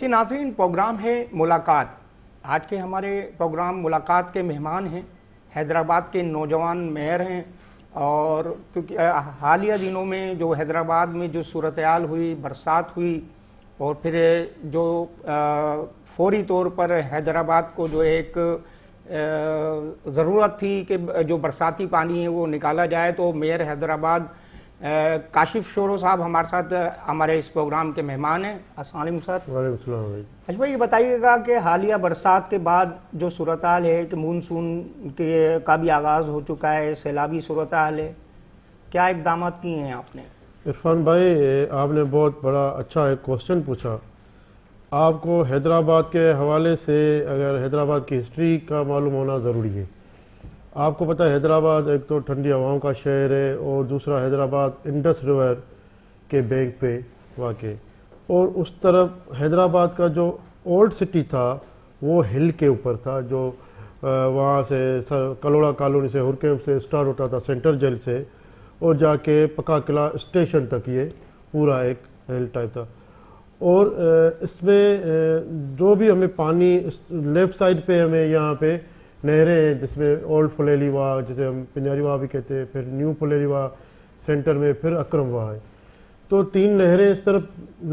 جی ناظرین، پروگرام ہے ملاقات۔ آج کے ہمارے پروگرام ملاقات کے مہمان ہیں، حیدرآباد کے نوجوان میئر ہیں، اور کیونکہ حالیہ دنوں میں جو حیدرآباد میں جو صورتحال ہوئی، برسات ہوئی، اور پھر جو فوری طور پر حیدرآباد کو جو ایک ضرورت تھی کہ جو برساتی پانی ہے وہ نکالا جائے، تو میئر حیدرآباد کاشف شورو صاحب ہمارے ساتھ ہمارے اس پروگرام کے مہمان ہیں۔ السلام علیکم سر۔ وعلیکم السلام علیکم۔ اچھا بھائی، یہ بتائیے گا کہ حالیہ برسات کے بعد جو صورتحال ہے کہ مونسون کا بھی آغاز ہو چکا ہے، سیلابی صورتحال ہے، کیا اقدامات کیے ہیں آپ نے؟ عرفان بھائی، آپ نے بہت بڑا اچھا ایک کوسچن پوچھا۔ آپ کو حیدرآباد کے حوالے سے اگر حیدرآباد کی ہسٹری کا معلوم ہونا ضروری ہے۔ آپ کو پتہ ہے حیدرآباد ایک تو ٹھنڈی ہواؤں کا شہر ہے، اور دوسرا حیدرآباد انڈس ریور کے بینک پہ واقع، اور اس طرف حیدرآباد کا جو اولڈ سٹی تھا وہ ہل کے اوپر تھا، جو وہاں سے کلوڑا کالونی سے ہرکیم سے اسٹارٹ ہوتا تھا، سینٹر جیل سے، اور جا کے پکا قلعہ اسٹیشن تک یہ پورا ایک ہل ٹائپ تھا۔ اور اس میں جو بھی ہمیں پانی لیفٹ سائڈ پہ ہمیں یہاں پہ نہریں ہیں، جس میں اولڈ پھلیری واہ جسے ہم پنیاری واہ بھی کہتے ہیں، پھر نیو پھلیری واہ سینٹر میں، پھر اکرم واہ ہے، تو تین نہریں اس طرف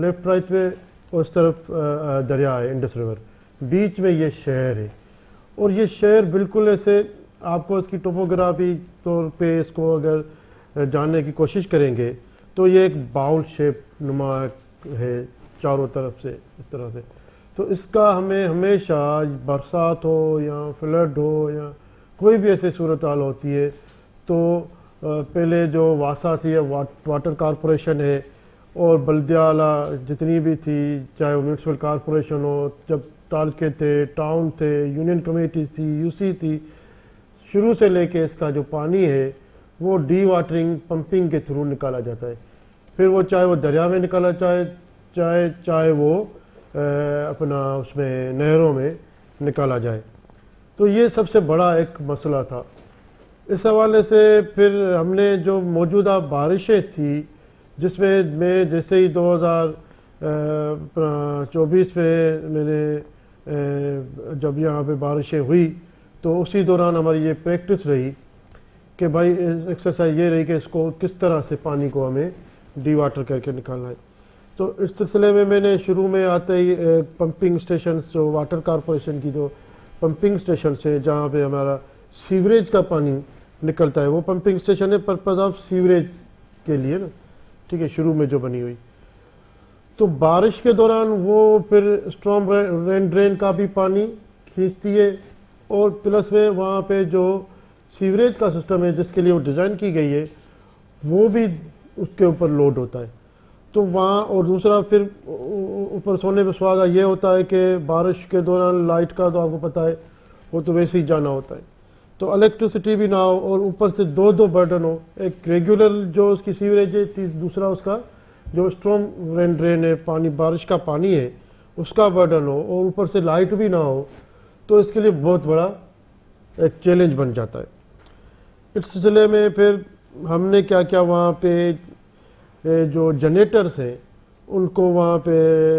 لیفٹ رائٹ پہ، اور اس طرف دریا ہے انڈس ریور، بیچ میں یہ شہر ہے۔ اور یہ شہر بالکل ایسے آپ کو اس کی ٹوپوگرافی طور پہ اس کو اگر جاننے کی کوشش کریں گے تو یہ ایک باؤل شیپ نما ہے چاروں طرف سے اس طرح سے۔ تو اس کا ہمیں ہمیشہ برسات ہو یا فلڈ ہو یا کوئی بھی ایسی صورتحال ہوتی ہے تو پہلے جو واسا تھی یا واٹر کارپوریشن ہے اور بلدیہ اعلیٰ جتنی بھی تھی، چاہے وہ میونسپل کارپوریشن ہو، جب تالکے تھے، ٹاؤن تھے، یونین کمیٹیز تھی، یو سی تھی، شروع سے لے کے اس کا جو پانی ہے وہ ڈی واٹرنگ پمپنگ کے تھرو نکالا جاتا ہے۔ پھر وہ چاہے وہ دریا میں نکالا چاہے وہ اپنا اس میں نہروں میں نکالا جائے۔ تو یہ سب سے بڑا ایک مسئلہ تھا۔ اس حوالے سے پھر ہم نے جو موجودہ بارشیں تھی، جس میں جیسے ہی 2024 میں نے جب یہاں پہ بارشیں ہوئی تو اسی دوران ہماری یہ پریکٹس رہی کہ بھائی ایکسرسائز یہ رہی کہ اس کو کس طرح سے پانی کو ہمیں ڈی واٹر کر کے نکالنا ہے۔ تو اس سلسلے میں نے شروع میں آتے ہی پمپنگ اسٹیشنز، جو واٹر کارپوریشن کی جو پمپنگ اسٹیشنز ہیں جہاں پہ ہمارا سیوریج کا پانی نکلتا ہے، وہ پمپنگ اسٹیشن ہے پرپز آف سیوریج کے لیے نا، ٹھیک ہے، شروع میں جو بنی ہوئی۔ تو بارش کے دوران وہ پھر اسٹارم رین ڈرین کا بھی پانی کھینچتی ہے، اور پلس میں وہاں پہ جو سیوریج کا سسٹم ہے جس کے لیے وہ ڈیزائن کی گئی ہے وہ بھی اس کے اوپر لوڈ ہوتا ہے۔ تو وہاں، اور دوسرا پھر اوپر سونے پہ سہاگا یہ ہوتا ہے کہ بارش کے دوران لائٹ کا تو آپ کو پتہ ہے وہ تو ویسے ہی جانا ہوتا ہے، تو الیکٹریسٹی بھی نہ ہو، اور اوپر سے دو برڈن ہو، ایک ریگولر جو اس کی سیوریج ہے، دوسرا اس کا جو اسٹارم رین ڈرین ہے، پانی بارش کا پانی ہے اس کا برڈن ہو، اور اوپر سے لائٹ بھی نہ ہو، تو اس کے لیے بہت بڑا ایک چیلنج بن جاتا ہے۔ اس سلسلے میں پھر ہم نے کیا کیا، وہاں پہ جو جنریٹرز ہیں ان کو وہاں پہ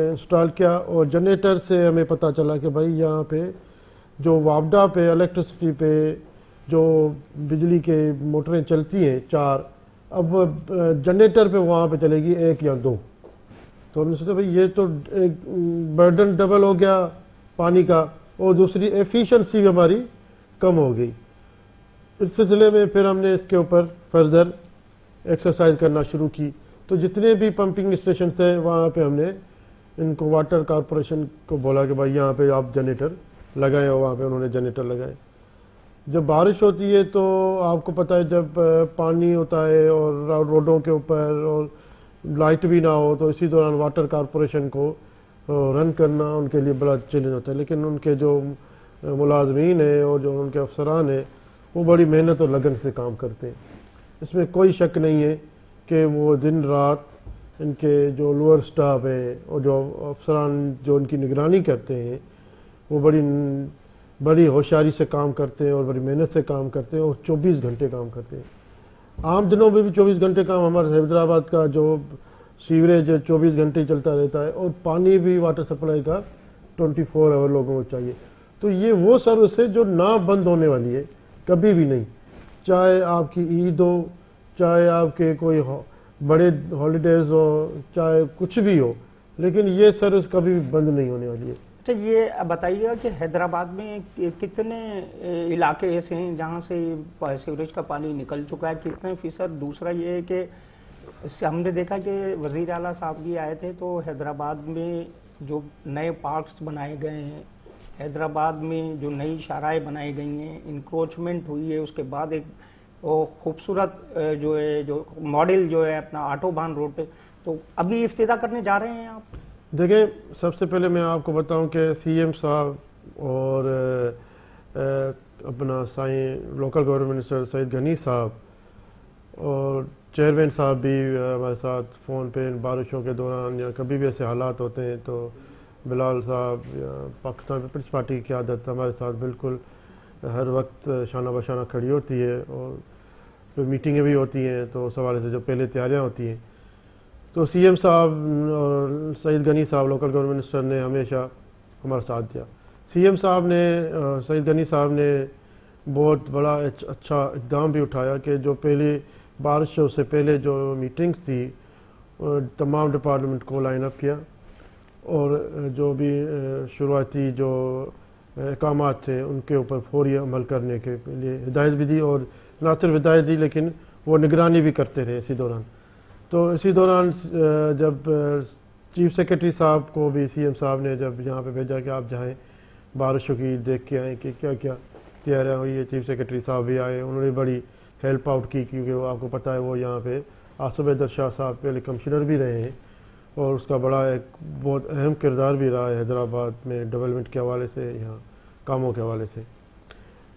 انسٹال کیا، اور جنریٹر سے ہمیں پتہ چلا کہ بھائی یہاں پہ جو وابڈا پہ الیکٹریسٹی پہ جو بجلی کے موٹریں چلتی ہیں 4، اب جنریٹر پہ وہاں پہ چلے گی 1 یا 2۔ تو ہم نے سوچا بھائی یہ تو ایک برڈن ڈبل ہو گیا پانی کا، اور دوسری ایفیشنسی بھی ہماری کم ہو گئی۔ اس سلسلے میں پھر ہم نے اس کے اوپر فردر ایکسرسائز کرنا شروع کی۔ تو جتنے بھی پمپنگ اسٹیشن تھے وہاں پہ ہم نے ان کو واٹر کارپوریشن کو بولا کہ بھائی یہاں پہ آپ جنریٹر لگائیں، اور وہاں پہ انہوں نے جنریٹر لگائے۔ جب بارش ہوتی ہے تو آپ کو پتہ ہے جب پانی ہوتا ہے اور روڈوں کے اوپر اور لائٹ بھی نہ ہو، تو اسی دوران واٹر کارپوریشن کو رن کرنا ان کے لیے بڑا چیلنج ہوتا ہے، لیکن ان کے جو ملازمین ہیں اور جو ان کے افسران ہیں وہ بڑی محنت اور لگن سے کام کرتے ہیں۔ اس میں کوئی شک نہیں ہے کہ وہ دن رات ان کے جو لوور سٹاف ہے اور جو افسران جو ان کی نگرانی کرتے ہیں وہ بڑی ہوشیاری سے کام کرتے ہیں اور بڑی محنت سے کام کرتے ہیں، اور 24 گھنٹے کام کرتے ہیں۔ عام دنوں میں بھی 24 گھنٹے کام ہمارے حیدرآباد کا جو سیوریج 24 گھنٹے چلتا رہتا ہے، اور پانی بھی واٹر سپلائی کا 24 آور لوگوں کو چاہیے. تو یہ وہ سروس ہے جو نہ بند ہونے والی ہے کبھی بھی نہیں، چاہے آپ کی عید ہو، چاہے آپ کے کوئی بڑے ہالیڈیز ہو، چاہے کچھ بھی ہو، لیکن یہ سروس کبھی بھی بند نہیں ہونے والی ہے. اچھا یہ بتائیے گا کہ حیدرآباد میں کتنے علاقے ایسے ہیں جہاں سے سیوریج کا پانی نکل چکا ہے، کتنے فیصد؟ دوسرا یہ ہے کہ ہم نے دیکھا کہ وزیر اعلیٰ صاحب بھی آئے تھے تو حیدرآباد میں جو نئے پارکس بنائے گئے ہیں، حیدرآباد میں جو نئی شاہراہیں بنائی گئی ہیں، انکروچمنٹ ہوئی ہے، اس کے بعد ایک وہ خوبصورت جو ہے جو ماڈل جو ہے اپنا آٹو بان روڈ پہ، تو ابھی افتتاح کرنے جا رہے ہیں آپ؟ دیکھیں، سب سے پہلے میں آپ کو بتاؤں کہ سی ایم صاحب اور اپنا local government minister Saeed Ghani صاحب اور چیئرمین صاحب بھی ہمارے ساتھ فون پہ بارشوں کے دوران یا کبھی بھی ایسے حالات ہوتے ہیں تو بلال صاحب یا پاکستان پیپلز پارٹی کی قیادت ہمارے ساتھ بالکل ہر وقت شانہ بشانہ کھڑی ہوتی ہے، اور پھر میٹنگیں بھی ہوتی ہیں تو اس حوالے سے جو پہلے تیاریاں ہوتی ہیں. تو سی ایم صاحب اور سعید غنی صاحب لوکل گورنمنٹ منسٹر نے ہمیشہ ہمارا ساتھ دیا. سی ایم صاحب نے سعید غنی صاحب نے بہت بڑا اچھا اقدام بھی اٹھایا کہ جو پہلے بارشوں سے پہلے جو میٹنگز تھی تمام ڈپارٹمنٹ کو لائن اپ کیا، اور جو بھی شروعاتی جو احکامات تھے ان کے اوپر فوری عمل کرنے کے لیے ہدایت بھی دی، اور نہ صرف ہدایت دی لیکن وہ نگرانی بھی کرتے رہے اسی دوران. تو اسی دوران جب چیف سیکرٹری صاحب کو بھی سی ایم صاحب نے جب یہاں پہ بھیجا کہ آپ جائیں بارشوں کی دیکھ کے آئیں کہ کیا کیا تیاریاں ہوئی ہے، چیف سیکرٹری صاحب بھی آئے، انہوں نے بڑی ہیلپ آؤٹ کی، کیونکہ وہ آپ کو پتہ ہے وہ یہاں پہ آصف حیدر شاہ صاحب پہلے کمشنر بھی رہے ہیں، اور اس کا بڑا ایک بہت اہم کردار بھی رہا ہے حیدرآباد میں ڈیولپمنٹ کے حوالے سے، یہاں کاموں کے حوالے سے.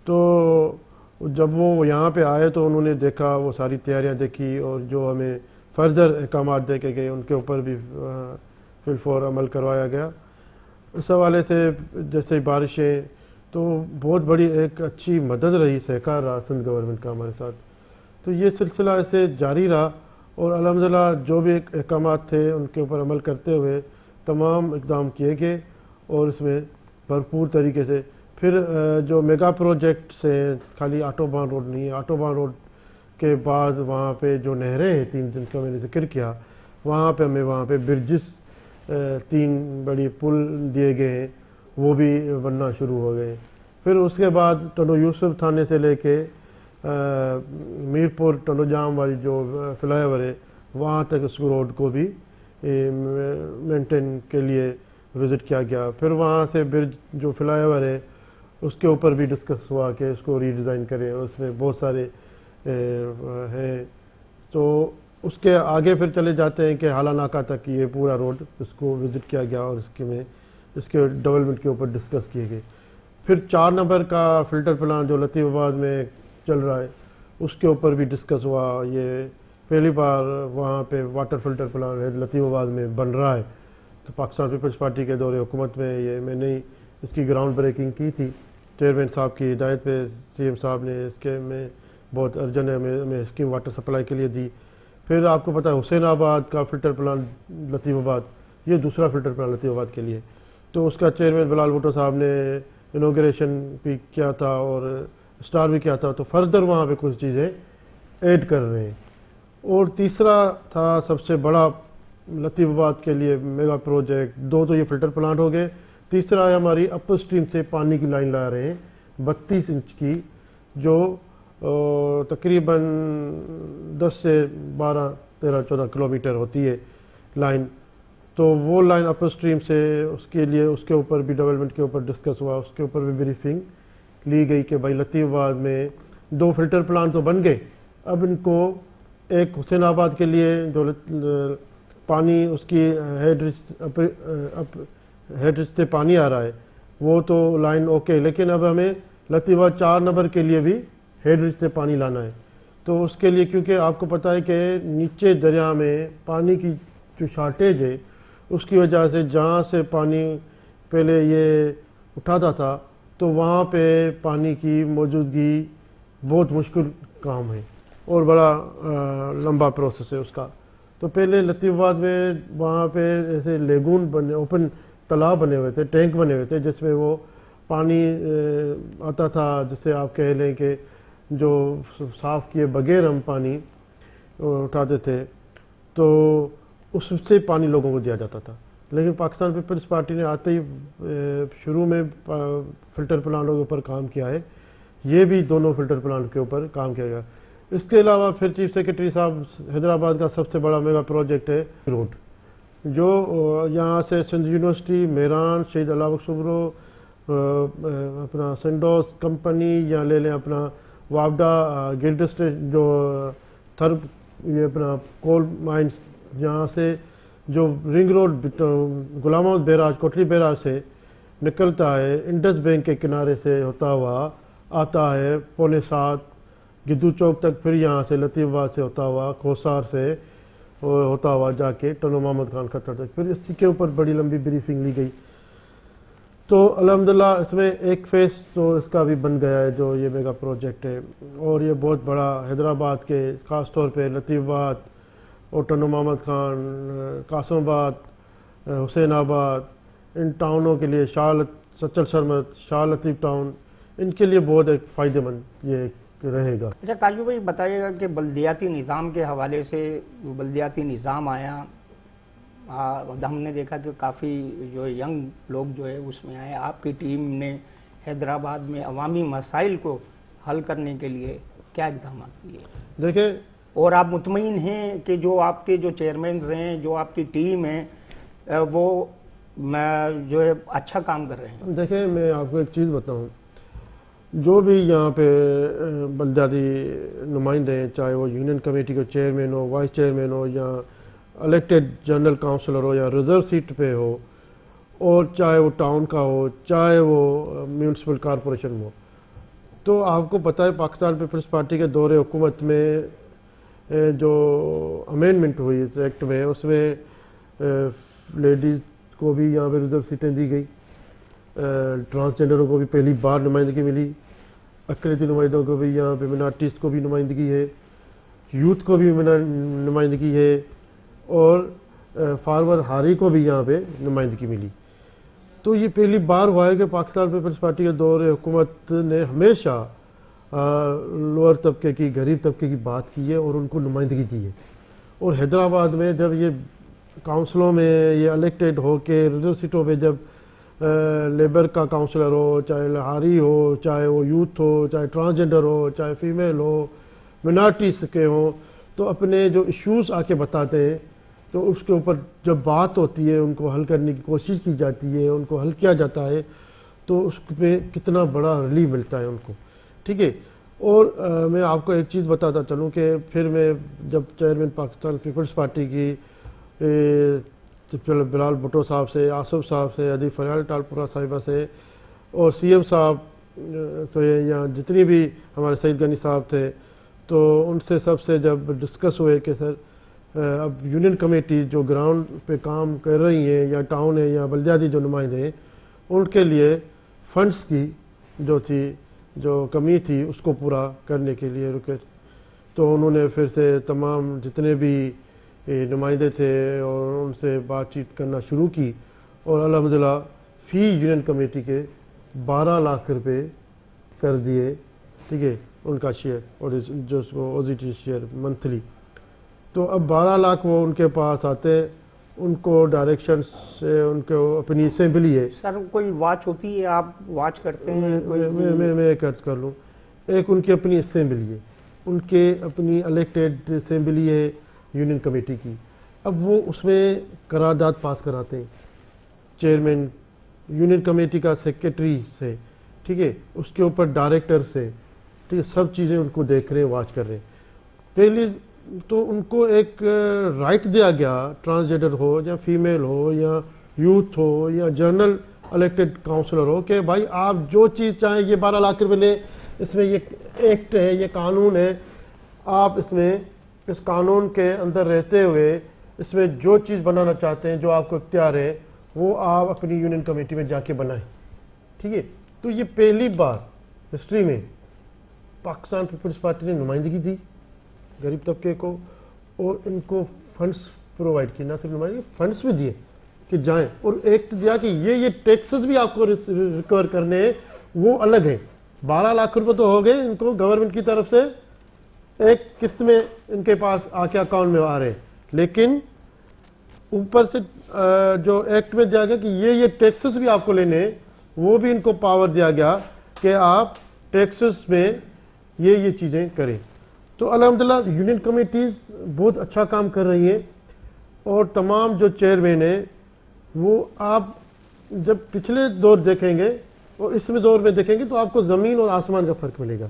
تو جب وہ یہاں پہ آئے تو انہوں نے دیکھا، وہ ساری تیاریاں دیکھی، اور جو ہمیں فردر احکامات دے کے گئے ان کے اوپر بھی فی الفور عمل کروایا گیا. اس حوالے سے جیسے بارشیں تو بہت بڑی ایک اچھی مدد رہی، سہکار رہا سندھ گورنمنٹ کا ہمارے ساتھ. تو یہ سلسلہ ایسے جاری رہا، اور الحمدللہ جو بھی احکامات تھے ان کے اوپر عمل کرتے ہوئے تمام اقدام کیے گئے، اور اس میں بھرپور طریقے سے پھر جو میگا پروجیکٹس ہیں، خالی آٹو بان روڈ نہیں ہے، آٹو بان روڈ کے بعد وہاں پہ جو نہریں ہیں 3 جن کا میں نے ذکر کیا، وہاں پہ ہمیں وہاں پہ برجز 3 بڑی پل دیے گئے ہیں، وہ بھی بننا شروع ہو گئے. پھر اس کے بعد ٹنڈو یوسف تھانے سے لے کے میرپور ٹنڈو جام والی جو فلائی اوور ہے وہاں تک اس روڈ کو بھی مینٹین کے لیے وزٹ کیا گیا. پھر وہاں سے برج جو فلائی اوور ہے اس کے اوپر بھی ڈسکس ہوا کہ اس کو ری ڈیزائن کریں، اور اس میں بہت سارے ہیں. تو اس کے آگے پھر چلے جاتے ہیں کہ حالہ ناکہ تک یہ پورا روڈ اس کو وزٹ کیا گیا، اور اس کے ڈیولپمنٹ کے اوپر ڈسکس کیے گئے. پھر 4 نمبر کا فلٹر پلان جو لطیف آباد میں چل رہا ہے اس کے اوپر بھی ڈسکس ہوا. یہ پہلی بار وہاں پہ واٹر فلٹر پلان لطیف آباد میں بن رہا ہے. تو پاکستان پیپلز پارٹی کے دور حکومت میں یہ میں نے اس کی گراؤنڈ بریکنگ کی تھی، چیئرمین صاحب کی ہدایت پہ سی ایم صاحب نے اس کے میں بہت ارجنٹ ہمیں اسکیم واٹر سپلائی کے لیے دی. پھر آپ کو پتہ ہے حسین آباد کا فلٹر پلان لطیف آباد، یہ دوسرا فلٹر پلان لطیف آباد کے لیے، تو اس کا چیئرمین بلال بھٹو صاحب نے انوگریشن بھی کیا تھا اور اسٹار بھی کیا تھا. تو فردر وہاں پہ کچھ چیزیں ایڈ کر رہے ہیں. اور تیسرا تھا سب سے بڑا لطیف آباد کے لیے میگا پروجیکٹ، 2 تو یہ فلٹر پلانٹ ہو گئے، تیسرا ہے ہماری اپر اسٹریم سے پانی کی لائن لا رہے ہیں 32 انچ کی، جو تقریباً 10 سے 12 13 14 کلومیٹر ہوتی ہے لائن. تو وہ لائن اپر اسٹریم سے اس کے لیے اس کے اوپر بھی ڈیولپمنٹ کے اوپر ڈسکس ہوا، اس کے اوپر بھی بریفنگ لی گئی کہ بھائی لطیف آباد میں 2 فلٹر پلانٹ تو بن گئے، اب ان کو ایک حسین آباد کے لیے جو پانی اس کی ہیڈ ریچ سے پانی آ رہا ہے وہ تو لائن اوکے، لیکن اب ہمیں لطیف آباد 4 نمبر کے لیے بھی ہیڈ ریچ سے پانی لانا ہے. تو اس کے لیے کیونکہ آپ کو پتہ ہے کہ نیچے دریا میں پانی کی جو شارٹیج ہے اس کی وجہ سے جہاں سے پانی پہلے یہ اٹھاتا تھا تو وہاں پہ پانی کی موجودگی بہت مشکل کام ہے اور بڑا لمبا پروسیس ہے اس کا. تو پہلے لطیف آباد میں وہاں پہ ایسے لیگون بنے، اوپن تالاب بنے ہوئے تھے، ٹینک بنے ہوئے تھے جس میں وہ پانی آتا تھا، جسے آپ کہہ لیں کہ جو صاف کیے بغیر ہم پانی اٹھاتے تھے، تو اس سے پانی لوگوں کو دیا جاتا تھا. لیکن پاکستان پیپلز پارٹی نے آتے ہی شروع میں فلٹر پلانٹوں کے اوپر کام کیا ہے، یہ بھی دونوں فلٹر پلانٹ کے اوپر کام کیا گیا. اس کے علاوہ پھر چیف سیکرٹری صاحب حیدرآباد کا سب سے بڑا میگا پروجیکٹ ہے روڈ، جو یہاں سے سندھ یونیورسٹی، میران، شہید علاء بخش صبرو، اپنا سنڈوز کمپنی، یا لے لیں اپنا وابڈا گلڈ اسٹیٹ جو تھرب، یہ اپنا کول مائنس، جہاں سے جو رنگ روڈ غلام محمد بیراج، کوٹلی بیراج سے نکلتا ہے، انڈس بینک کے کنارے سے ہوتا ہوا آتا ہے 6:45 گدو چوک تک، پھر یہاں سے لطیف آباد سے ہوتا ہوا، کوسار سے ہوتا ہوا جا کے ٹنو محمد خان خطر تک، پھر اسی کے اوپر بڑی لمبی بریفنگ لی گئی. تو الحمدللہ اس میں ایک فیس تو اس کا بھی بن گیا ہے جو یہ میگا پروجیکٹ ہے، اور یہ بہت بڑا حیدرآباد کے خاص طور پہ لطیف آباد اور ٹنو محمد خان، قاسم آباد، حسین آباد، ان ٹاؤنوں کے لیے، سچل سرمت، شاہ لطیف ٹاؤن، ان کے لیے بہت ایک فائدہ مند یہ رہے گا. اچھا کاجو بھائی بتائیے گا کہ بلدیاتی نظام کے حوالے سے بلدیاتی نظام آیا، ہم نے دیکھا کہ کافی جو ینگ لوگ جو ہے اس میں آئے، آپ کی ٹیم نے حیدرآباد میں عوامی مسائل کو حل کرنے کے لیے کیا اقدامات کیے؟ دیکھیں، اور آپ مطمئن ہیں کہ جو آپ کے جو چیئرمینز ہیں، جو آپ کی ٹیم ہے، وہ جو ہے اچھا کام کر رہے ہیں؟ دیکھیں، میں آپ کو ایک چیز بتاؤں، جو بھی یہاں پہ بلدیاتی نمائندے ہیں، چاہے وہ یونین کمیٹی کے چیئرمین ہو، وائس چیئرمین ہو، یا الیکٹڈ جنرل کاؤنسلر ہو، یا ریزرو سیٹ پہ ہو، اور چاہے وہ ٹاؤن کا ہو، چاہے وہ میونسپل کارپوریشن ہو، تو آپ کو پتہ ہے پاکستان پیپلز پارٹی کے دور حکومت میں جو امینڈمنٹ ہوئی اس ایکٹ میں، اس میں لیڈیز کو بھی یہاں پہ ریزرو سیٹیں دی گئی، ٹرانسجینڈروں کو بھی پہلی بار نمائندگی ملی، اقلیتی نمائندوں کو بھی یہاں پہ، منارٹیز کو بھی نمائندگی ہے، یوتھ کو بھی نمائندگی ہے، اور فارورڈ ہاری کو بھی یہاں پہ نمائندگی ملی. تو یہ پہلی بار ہوا ہے کہ پاکستان پیپلز پارٹی کے دور حکومت نے ہمیشہ لوور طبقے کی، غریب طبقے کی بات کی ہے اور ان کو نمائندگی دی ہے. اور حیدرآباد میں جب یہ کاؤنسلوں میں یہ الیکٹڈ ہو کے ریزرو سیٹوں پہ جب لیبر کا کاؤنسلر ہو، چاہے لہاری ہو، چاہے وہ یوتھ ہو، چاہے ٹرانسجینڈر ہو، چاہے فیمیل ہو، منارٹیز کے ہوں، تو اپنے جو ایشوز آ کے بتاتے ہیں، تو اس کے اوپر جب بات ہوتی ہے، ان کو حل کرنے کی کوشش کی جاتی ہے، ان کو حل کیا جاتا ہے، تو اس پہ کتنا بڑا ریلیف ملتا ہے ان کو. ٹھیک ہے. اور میں آپ کو ایک چیز بتاتا چلوں کہ پھر میں جب چیئرمین پاکستان پیپلز پارٹی کی بلال بھٹو صاحب سے، آصف صاحب سے، ادی فریال ٹالپورہ صاحبہ سے، اور سی ایم صاحب سے، یا جتنی بھی ہمارے سعید غنی صاحب تھے، تو ان سے سب سے جب ڈسکس ہوئے کہ سر اب یونین کمیٹی جو گراؤنڈ پہ کام کر رہی ہیں، یا ٹاؤن ہے، یا بلدیاتی جو نمائندے ہیں، ان کے لیے فنڈز کی جو کمی تھی اس کو پورا کرنے کے لیے رکے. تو انہوں نے پھر سے تمام جتنے بھی نمائندے تھے اور ان سے بات چیت کرنا شروع کی، اور الحمدللہ فی یونین کمیٹی کے 12 لاکھ روپے کر دیے. ٹھیک ہے، ان کا شیئر، اور جو اس کو اوزیٹی شیئر منتھلی. تو اب 12 لاکھ وہ ان کے پاس آتے ہیں، ان کو ڈائریکشن سے، ان کو اپنی اسمبلی ہے. سر کوئی واچ ہوتی ہے، آپ واچ کرتے ہیں؟ میں ایک عرض کر لوں، ایک ان کی اپنی اسمبلی ہے، ان کے اپنی الیکٹڈ اسمبلی ہے یونین کمیٹی کی. اب وہ اس میں قرارداد پاس کراتے ہیں، چیئرمین یونین کمیٹی کا سیکرٹری سے، ٹھیک ہے، اس کے اوپر ڈائریکٹر سے، ٹھیک ہے، سب چیزیں ان کو دیکھ رہے ہیں، واچ کر رہے ہیں. پہلی تو ان کو ایک رائٹ دیا گیا، ٹرانسجینڈر ہو یا فیمیل ہو یا یوتھ ہو یا جنرل الیکٹڈ کاؤنسلر ہو، کہ بھائی آپ جو چیز چاہیں، یہ 12 لاکھ روپے لیں، اس میں یہ ایکٹ ہے، یہ قانون ہے، آپ اس میں اس قانون کے اندر رہتے ہوئے اس میں جو چیز بنانا چاہتے ہیں، جو آپ کو اختیار ہے، وہ آپ اپنی یونین کمیٹی میں جا کے بنائیں. ٹھیک ہے. تو یہ پہلی بار ہسٹری میں پاکستان پیپلز پارٹی نے نمائندگی دی غریب طبقے کو، اور ان کو فنڈس پرووائڈ کی، نہ صرف نمائندگی، فنڈس بھی دیے کہ جائیں، اور ایکٹ دیا کہ یہ ٹیکسز بھی آپ کو ریکور کرنے ہیں، وہ الگ ہیں. 12 لاکھ روپے تو ہو گئے ان کو گورنمنٹ کی طرف سے ایک قسط میں ان کے پاس آ کے اکاؤنٹ میں آ رہے ہیں، لیکن اوپر سے جو ایکٹ میں دیا گیا کہ یہ ٹیکسز بھی آپ کو لینے ہیں، وہ بھی ان کو پاور دیا گیا کہ آپ ٹیکسز میں یہ چیزیں کریں. تو الحمدللہ یونین کمیٹیز بہت اچھا کام کر رہی ہیں، اور تمام جو چیئرمین ہیں وہ آپ جب پچھلے دور دیکھیں گے اور اس میں دور میں دیکھیں گے تو آپ کو زمین اور آسمان کا فرق ملے گا.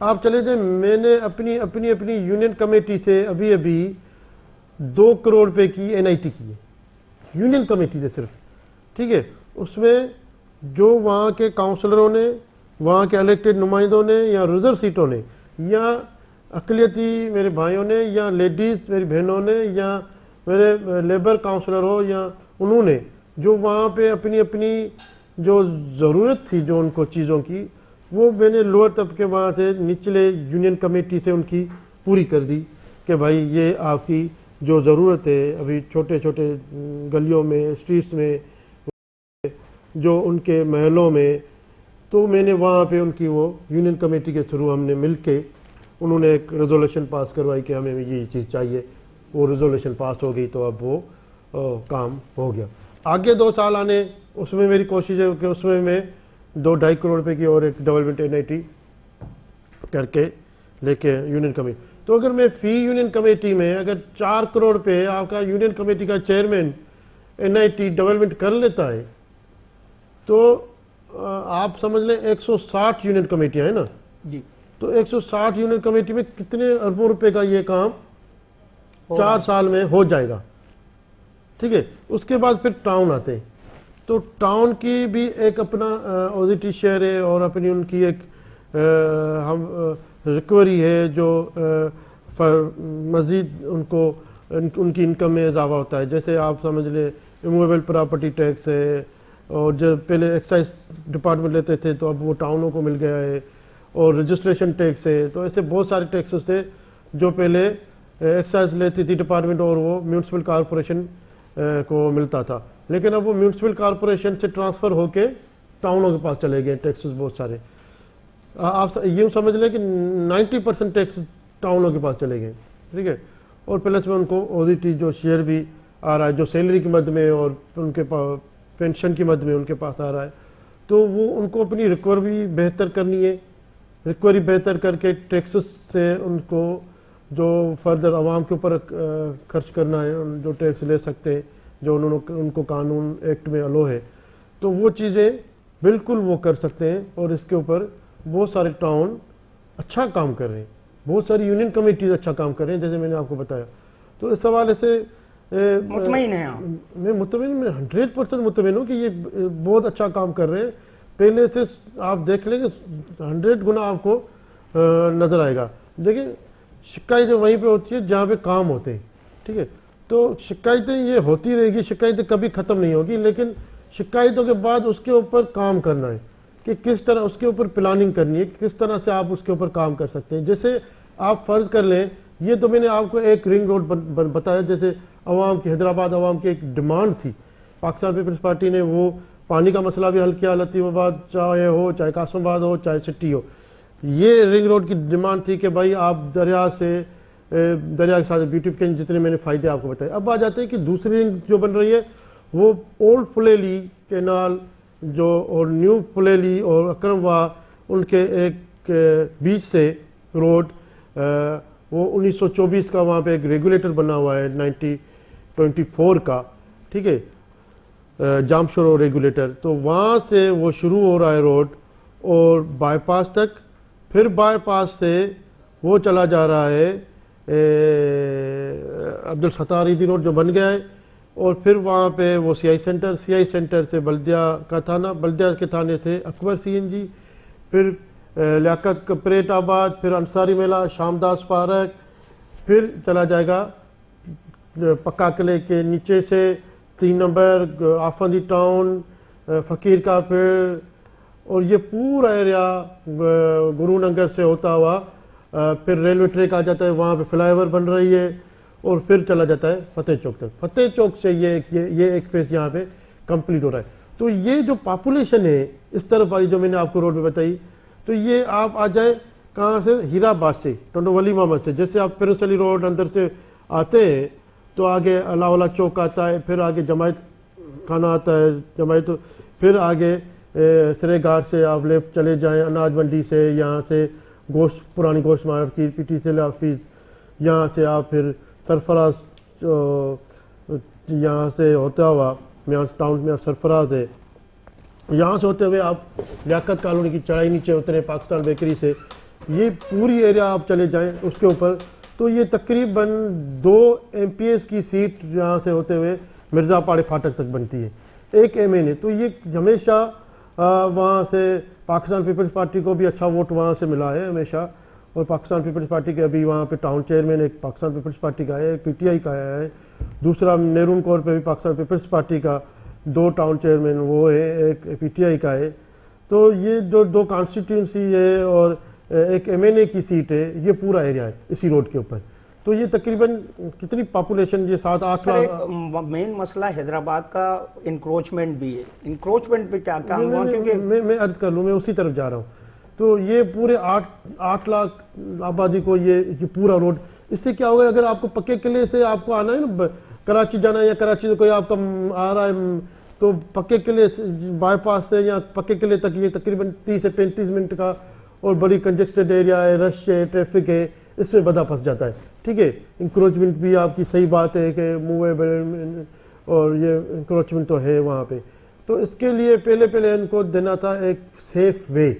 آپ چلے جائیں، میں نے اپنی یونین کمیٹی سے ابھی 2 کروڑ روپے کی NIT کی ہے، یونین کمیٹی سے صرف، ٹھیک ہے. اس میں جو وہاں کے کاؤنسلروں نے، وہاں کے الیکٹڈ نمائندوں نے، یا ریزرو سیٹوں نے، یا اقلیتی میرے بھائیوں نے، یا لیڈیز میری بہنوں نے، یا میرے لیبر کاؤنسلر ہو، یا انہوں نے جو وہاں پہ اپنی جو ضرورت تھی جو ان کو چیزوں کی، وہ میں نے لوور طبقے وہاں سے نچلے یونین کمیٹی سے ان کی پوری کر دی کہ بھائی یہ آپ کی جو ضرورت ہے ابھی چھوٹے چھوٹے گلیوں میں، اسٹریٹس میں، جو ان کے محلوں میں، تو میں نے وہاں پہ ان کی وہ یونین کمیٹی کے تھرو ہم نے مل کے انہوں نے ایک ریزولوشن پاس کروائی کہ ہمیں یہ چیز چاہیے. وہ ریزولوشن پاس ہو گئی تو اب وہ کام ہو گیا. آگے 2 سال آنے، اس میں میری کوشش ہے کہ اس میں 2-2.5 کروڑ روپے کی اور ایک ڈیولپمنٹ NIT کر کے لے کے یونین کمیٹی. تو اگر میں فی یونین کمیٹی میں اگر 4 کروڑ روپے آپ کا یونین کمیٹی کا چیئرمین NIT ڈیولپمنٹ کر لیتا ہے تو آپ سمجھ لیں 160 یونین کمیٹیاں ہیں نا جی. تو 160 یونین کمیٹی میں کتنے اربوں روپے کا یہ کام 4 سال میں ہو جائے گا. ٹھیک ہے. اس کے بعد پھر ٹاؤن آتے ہیں، تو ٹاؤن کی بھی ایک اپنا اوزیٹی شیئر ہے اور اپنی ان کی ایک ہم ریکوری ہے جو مزید ان کو ان کی انکم میں اضافہ ہوتا ہے. جیسے آپ سمجھ لیں اموویبل پراپرٹی ٹیکس ہے، اور جب پہلے ایکسائز ڈپارٹمنٹ لیتے تھے تو اب وہ ٹاؤنوں کو مل گیا ہے، اور رجسٹریشن ٹیکس ہے. تو ایسے بہت سارے ٹیکسز تھے جو پہلے ایکسائز لیتی تھی ڈپارٹمنٹ اور وہ میونسپل کارپوریشن کو ملتا تھا، لیکن اب وہ میونسپل کارپوریشن سے ٹرانسفر ہو کے ٹاؤنوں کے پاس چلے گئے ٹیکسز بہت سارے. آپ یوں سمجھ لیں کہ 90% ٹیکس ٹاؤنوں کے پاس چلے گئے. ٹھیک ہے. اور پلس میں ان کو اوزیٹی جو شیئر بھی آ رہا ہے جو سیلری کی مد میں اور ان کے پینشن کی مد میں ان کے پاس آ رہا ہے، تو وہ ان کو اپنی ریکوری بہتر کرنی ہے. ریکوری بہتر کر کے ٹیکسز سے ان کو جو فردر عوام کے اوپر خرچ کرنا ہے، جو ٹیکس لے سکتے ہیں جو ان کو قانون ایکٹ میں الو ہے، تو وہ چیزیں بالکل وہ کر سکتے ہیں. اور اس کے اوپر بہت سارے ٹاؤن اچھا کام کر رہے ہیں، بہت ساری یونین کمیٹیز اچھا کام کر رہے ہیں جیسے میں نے آپ کو بتایا. تو اس حوالے سے مطمئن ہیں آپ؟ میں 100% مطمئن ہوں کہ یہ بہت اچھا کام کر رہے ہیں. پہلے سے آپ دیکھ لیں کہ 100 گنا آپ کو نظر آئے گا. دیکھیں شکایتیں وہیں پہ ہوتی ہے جہاں پہ کام ہوتے ہیں. ٹھیک ہے. تو شکایتیں یہ ہوتی رہے گی، شکایتیں کبھی ختم نہیں ہوگی، لیکن شکایتوں کے بعد اس کے اوپر کام کرنا ہے کہ کس طرح اس کے اوپر پلاننگ کرنی ہے، کس طرح سے آپ اس کے اوپر کام کر سکتے ہیں. جیسے آپ فرض کر لیں، یہ تو میں نے آپ کو ایک رنگ روڈ بتایا، جیسے عوام کی حیدرآباد عوام کی ایک ڈیمانڈ تھی. پاکستان پیپلز پارٹی نے وہ پانی کا مسئلہ بھی حل کیا، لطیف آباد چاہے ہو، چاہے قاسم آباد ہو، چاہے سٹی ہو. یہ رنگ روڈ کی ڈیمانڈ تھی کہ بھائی آپ دریا کے ساتھ بیوٹیفکیشن جتنے میں نے فائدے آپ کو بتائے. اب آ جاتے ہیں کہ دوسری رنگ جو بن رہی ہے وہ اولڈ پلیلی کینال جو اور نیو پلیلی اور اکرم واہ ان کے ایک بیچ سے روڈ، وہ 1924 کا وہاں پہ ایک ریگولیٹر بنا ہوا ہے 1924 کا. ٹھیک ہے. جام شورو ریگولیٹر. تو وہاں سے وہ شروع ہو رہا ہے روڈ اور بائی پاس تک، پھر بائی پاس سے وہ چلا جا رہا ہے عبدالستار ایدھی روڈ جو بن گیا ہے، اور پھر وہاں پہ وہ سی آئی سینٹر سے بلدیہ کا تھانہ، بلدیہ کے تھانے سے اکبر CNG، پھر لیاقت پریٹ آباد، پھر انصاری میلہ، شامداس پارک، پھر چلا جائے گا پکا قلعے کے نیچے سے 3 نمبر آفندی ٹاؤن، فقیر کا پیڑ، اور یہ پورا ایریا گرو نگر سے ہوتا ہوا پھر ریلوے ٹریک آ جاتا ہے. وہاں پہ فلائی اوور بن رہی ہے، اور پھر چلا جاتا ہے فتح چوک تک. فتح چوک سے یہ ایک فیز یہاں پہ کمپلیٹ ہو رہا ہے. تو یہ جو پاپولیشن ہے اس طرف والی جو میں نے آپ کو روڈ میں بتائی, تو یہ آپ آ جائیں کہاں سے, ہیرا آباد سے, ٹنڈو ولی محمد سے. جیسے آپ پرنس علی روڈ اندر سے آتے ہیں تو آگے علاولہ چوک آتا ہے, پھر آگے جماعت خانہ آتا ہے, جماعت, پھر آگے سرے گھاٹ سے آپ لیفٹ چلے جائیں, اناج منڈی سے, یہاں سے گوشت پرانی گوشت market, P T C office, یہاں سے آپ پھر سرفراز, یہاں سے ہوتا ہوا میاں ٹاؤن میں سرفراز ہے, یہاں سے ہوتے ہوئے آپ لیاقت کالونی کی چڑھائی نیچے اترے پاکستان بیکری سے, یہ پوری ایریا آپ چلے جائیں اس کے اوپر. تو یہ تقریباً 2 MPs کی سیٹ یہاں سے ہوتے ہوئے مرزا پاڑے پھاٹک تک بنتی ہے, 1 MN ہے. تو یہ ہمیشہ وہاں سے پاکستان پیپلز پارٹی کو بھی اچھا ووٹ وہاں سے ملا ہے ہمیشہ, اور پاکستان پیپلز پارٹی کے ابھی وہاں پہ ٹاؤن چیئرمین ایک پاکستان پیپلز پارٹی کا ہے, ایک PTI کا ہے, دوسرا نیرون کور پہ بھی پاکستان پیپلز پارٹی کا 2 ٹاؤن چیئرمین وہ ہے, ایک PTI کا ہے. تو یہ جو 2 کانسٹیٹیوئنسی ہے اور ایک MNA کی سیٹ ہے, یہ پورا ایریا ہے اسی روڈ کے اوپر. تو یہ تقریباً کتنی پاپولیشن, یہ 7-8 لاکھ. مین مسئلہ حیدرآباد کا انکروچمنٹ بھی ہے, انکروچمنٹ پہ کیا کام ہوا؟ کیونکہ میں عرض کر لوں, میں اسی طرف جا رہا ہوں. تو یہ پورے 8 لاکھ آبادی کو یہ پورا روڈ, اس سے کیا ہوگا, اگر آپ کو پکے قلعے سے آپ کو آنا ہے نا, کراچی جانا ہے یا کراچی سے کوئی آپ کا آ رہا ہے, تو پکے قلعے بائی پاس سے یا پکے قلعے تک یہ تقریباً 30 سے 35 منٹ کا, اور بڑی کنجسٹڈ ایریا ہے, رش ہے, ٹریفک ہے, اس میں بندہ پھنس جاتا ہے. ٹھیک ہے, انکروچمنٹ بھی آپ کی صحیح بات ہے کہ موویبل, اور یہ انکروچمنٹ تو ہے وہاں پہ. تو اس کے لیے پہلے ان کو دینا تھا ایک سیف وے.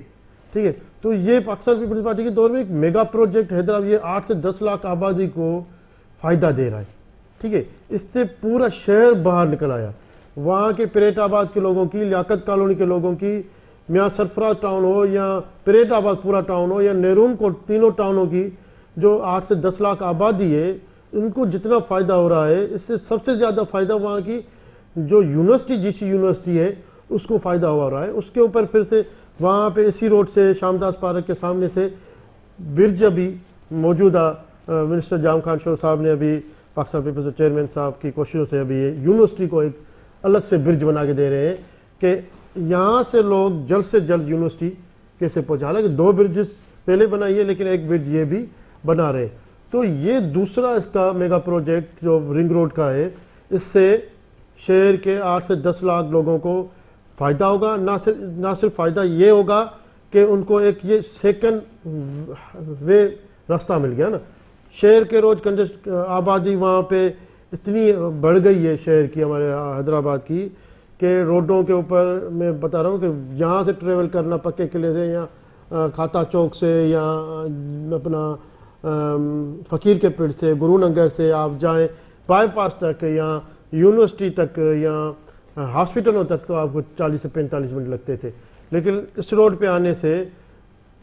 ٹھیک ہے, تو یہ پاکستان پیپلز پارٹی کے دور میں ایک میگا پروجیکٹ حیدرآباد, یہ 8 سے 10 لاکھ آبادی کو فائدہ دے رہا ہے. ٹھیک ہے, اس سے پورا شہر باہر نکل آیا. وہاں کے پریٹ آباد کے لوگوں کی, لیاقت کالونی کے لوگوں کی, میاں سرفراز ٹاؤن ہو یا پریٹ آباد پورا ٹاؤن ہو یا نیرون کو, تینوں ٹاؤنوں کی جو 8 سے 10 لاکھ آبادی ہے, ان کو جتنا فائدہ ہو رہا ہے, اس سے سب سے زیادہ فائدہ وہاں کی جو یونیورسٹی GC یونیورسٹی ہے اس کو فائدہ ہو رہا ہے. اس کے اوپر پھر سے وہاں پہ اسی روڈ سے شامداس پارک کے سامنے سے برج, ابھی موجودہ منسٹر جام خان شور صاحب نے ابھی پاکستان پیپلز چیئرمین صاحب کی کوششوں سے ابھی یونیورسٹی کو ایک الگ سے برج بنا کے دے رہے ہیں کہ یہاں سے لوگ جلد سے جلد یونیورسٹی کیسے پہنچا. حالانکہ 2 برجز پہلے بنائی ہے, لیکن ایک برج یہ بھی بنا رہے. تو یہ دوسرا اس کا میگا پروجیکٹ جو رنگ روڈ کا ہے, اس سے شہر کے 8 سے 10 لاکھ لوگوں کو فائدہ ہوگا. نہ صرف فائدہ یہ ہوگا کہ ان کو ایک یہ سیکنڈ وے راستہ مل گیا نا. شہر کے روز کنجسٹ آبادی وہاں پہ اتنی بڑھ گئی ہے شہر کی, ہمارے حیدرآباد کی, کہ روڈوں کے اوپر میں بتا رہا ہوں کہ یہاں سے ٹریول کرنا پکے قلعے سے یا کھاتا چوک سے یا اپنا فقیر کے پیڑ سے, گرو ننگر سے آپ جائیں بائی پاس تک یا یونیورسٹی تک یا ہاسپٹلوں تک, تو آپ کو 40 سے 45 منٹ لگتے تھے. لیکن اس روڈ پہ آنے سے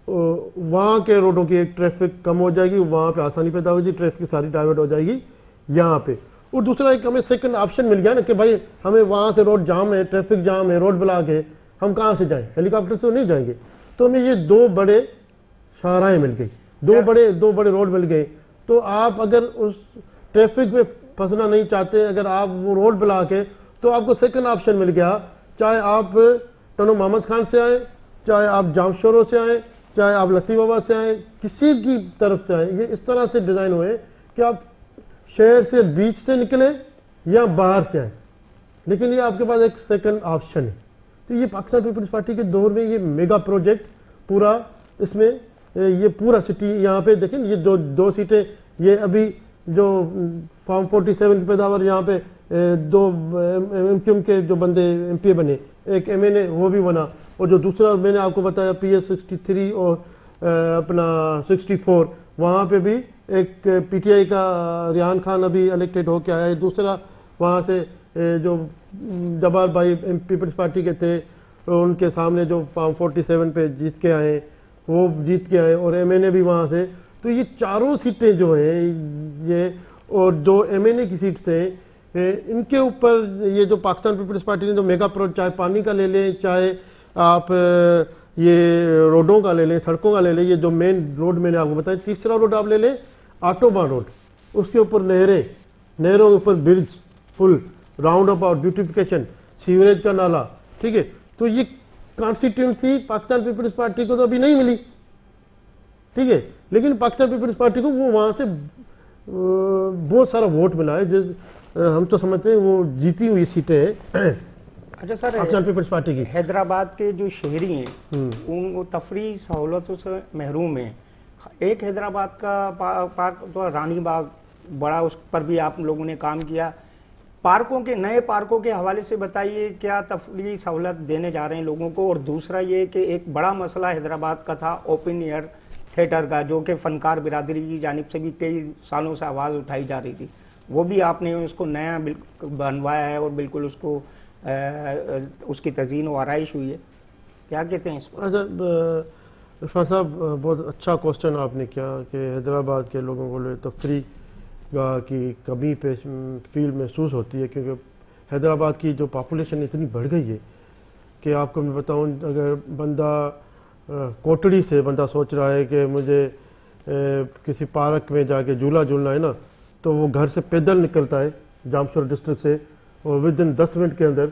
وہاں کے روڈوں کی ایک ٹریفک کم ہو جائے گی, وہاں پہ آسانی پیدا ہو جائے گی, ٹریفک ساری ڈائیورٹ ہو جائے گی یہاں پہ. اور دوسرا ایک ہمیں سیکنڈ آپشن مل گیا نا کہ بھائی ہمیں وہاں سے روڈ جام ہے, ٹریفک جام ہے, روڈ بلاک ہے, ہم کہاں سے جائیں, ہیلی کاپٹر سے نہیں جائیں گے. تو ہمیں یہ 2 بڑے شاہراہیں مل گئی, 2 بڑے روڈ مل گئے. تو آپ اگر اس ٹریفک میں پھنسنا نہیں چاہتے, اگر آپ وہ روڈ بلاک ہے, تو آپ کو سیکنڈ آپشن مل گیا. چاہے آپ ٹنو محمد خان سے آئیں, چاہے آپ جام شورو سے آئیں, چاہے آپ لطیف بابا سے آئیں, کسی کی طرف سے آئیں. یہ اس طرح سے ڈیزائن ہوئے کہ آپ شہر سے بیچ سے نکلیں یا باہر سے آئیں, لیکن یہ آپ کے پاس ایک سیکنڈ آپشن ہے. تو یہ پاکستان پیپلز پارٹی کے دور میں یہ میگا پروجیکٹ پورا, اس میں یہ پورا سٹی, یہاں پہ دیکھیں یہ جو 2 سیٹیں, یہ ابھی جو فارم 47 کی پیداوار, یہاں پہ 2 MQM کے جو بندے MP بنے, ایک MNA وہ بھی بنا, اور جو دوسرا میں نے آپ کو بتایا PS 63 اور اپنا 64, وہاں پہ بھی ایک PTI کا ریحان خان ابھی الیکٹڈ ہو کے آیا ہے. دوسرا وہاں سے جو جبار بھائی پیپلز پارٹی کے تھے, ان کے سامنے جو فارم 47 پہ جیت کے آئے, وہ جیت کے آئے, اور MNA بھی وہاں سے. تو یہ 4 سیٹیں جو ہیں یہ, اور 2 MNA کی سیٹ سے, ان کے اوپر یہ جو پاکستان پیپلز پارٹی نے جو میگا پروجیکٹ, چاہے پانی کا لے لیں, چاہے آپ یہ روڈوں کا لے لیں, سڑکوں کا لے لیں, یہ جو مین روڈ میں نے آپ کو بتایا. تیسرا روڈ آپ لے لیں آٹوبان روڈ. اس کے اوپر نہروں کے اوپر برج پل راؤنڈ اباؤٹ بیوٹیفیکیشن سیوریج کا نالا. ٹھیک ہے, تو یہ کانسٹیٹیوئنسی پاکستان پیپلز پارٹی کو تو ابھی نہیں ملی. ٹھیک ہے, لیکن پاکستان پیپلز پارٹی کو وہ وہاں سے بہت سارا ووٹ ملا ہے. ہم تو سمجھتے ہیں وہ جیتی ہوئی سیٹیں ہیں. اچھا سر, پاکستان پیپلز پارٹی کی حیدرآباد کے جو شہری ہیں ان کو تفریح سہولتوں سے محروم ہیں. ایک حیدرآباد کا پارک تو رانی باغ بڑا, اس پر بھی آپ لوگوں نے کام کیا. پارکوں کے نئے پارکوں کے حوالے سے بتائیے کیا تفریحی سہولت دینے جا رہے ہیں لوگوں کو. اور دوسرا یہ کہ ایک بڑا مسئلہ حیدرآباد کا تھا اوپن ایئر تھیٹر کا, جو کہ فنکار برادری کی جانب سے بھی کئی سالوں سے آواز اٹھائی جا رہی تھی, وہ بھی آپ نے اس کو نیا بنوایا ہے اور بالکل اس کو اس کی تزئین و آرائش ہوئی ہے. کیا کہتے ہیں اس کو؟ اچھا عرفان صاحب, بہت اچھا کوسچن آپ نے کیا کہ حیدرآباد کے لوگوں کو تفریح کی کمی فیل محسوس ہوتی ہے, کیونکہ حیدرآباد کی جو پاپولیشن اتنی بڑھ گئی ہے کہ آپ کو میں بتاؤں, اگر بندہ کوٹڑی سے بندہ سوچ رہا ہے کہ مجھے کسی پارک میں جا کے جھولا جھولنا ہے نا, تو وہ گھر سے پیدل نکلتا ہے جامشور ڈسٹرکٹ سے, اور ود ان 10 منٹ کے اندر